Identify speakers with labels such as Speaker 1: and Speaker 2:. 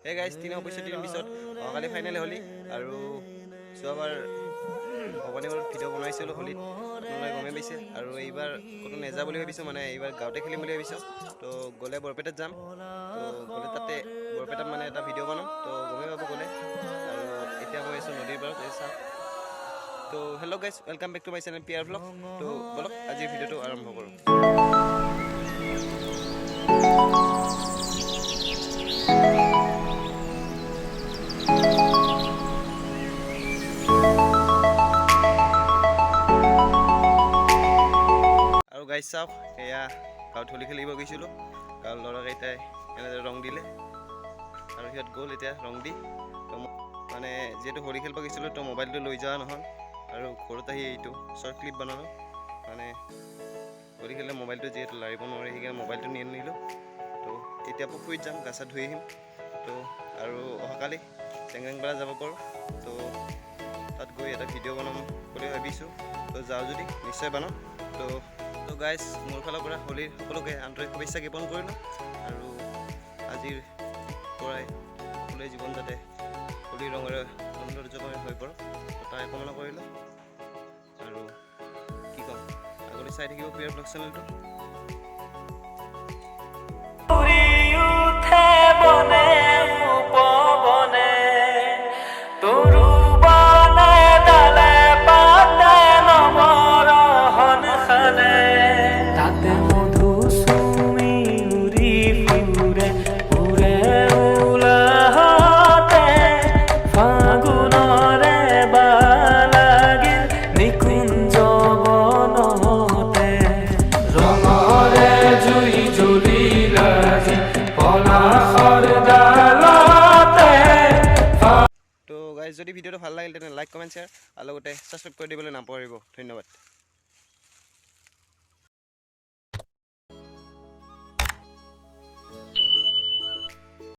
Speaker 1: Hey guys 3 দিনৰ পিছত কালি final হলি আৰু যোৱাবাৰ ভৱানী ঘৰত ভিডিঅ' বনাইছিলোঁ হোলীত আপোনালোকে গমেই পাইছে আৰু এইবাৰ ক'তো নেযাওঁ বুলি ভাবিছোঁ মানে এইবাৰ গাঁৱতে খেলিম বুলি ভাবিছোঁ তো গ'লে বৰপেটাত যাম তো গ'লে তাতে বৰপেটাত মানে এটা ভিডিঅ' বনাম তো গমেই পাব গ'লে আৰু এতিয়া মই আছোঁ নদীৰ পাৰত এই চাওঁ তো hello' guys welcome back to my channel পিয়াৰ ব্লগ তো বলক আজিৰ ভিডিঅ'টো আৰম্ভ কৰোঁ। আৰু গাইজ চাওক এয়া গাঁৱত হোলী খেলিব গৈছিলোঁ গাঁৱৰ ল'ৰাকেইটাই এনেদৰে ৰং দিলে আৰু সিহঁত গ'ল এতিয়া ৰং দি মানে যিহেতু হোলী খেলিব গৈছিলোঁ তো মোবাইলটো লৈ যোৱা নহ'ল আৰু ঘৰত আহি এইটো শ্বৰ্ট ক্লিপ বনালোঁ মানে হোলী খেলিলে মোবাইলটো যিহেতু লাৰিব নোৱাৰে সেইকাৰণে মোবাইলটো নিয়ে নিলোঁ তো এতিয়া পুখুৰীত যাম গা চা ধুই আহিম তো আৰু অহাকালি চেংৰেংপাৰা যাব পাৰোঁ তো তাত গৈ এটা ভিডিঅ' বনাম বুলি ভাবিছোঁ তো যাওঁ যদি নিশ্চয় বনাম তো গাইজ মোৰ ফালৰ পৰা হোলীৰ সকলোকে আন্তৰিক শুভেচ্ছা জ্ঞাপন কৰিলোঁ আৰু আজিৰ পৰাই সকলোৱে জীৱন যাতে হোলীৰ ৰঙেৰে সৌন্দৰ্যময় হৈ পৰক তাৰ কামনা কৰিলোঁ আৰু কি ক'ম আগলৈ চাই থাকিব পিয়াৰ ব্লগ চেনেলটো। তো গাইজ যদি ভিডিঅ'টো ভাল লাগিল তেনে লাইক কমেণ্ট শ্বেয়াৰ আৰু লগতে ছাবস্ক্ৰাইব কৰি দিবলৈ নাপাহৰিব। ধন্যবাদ।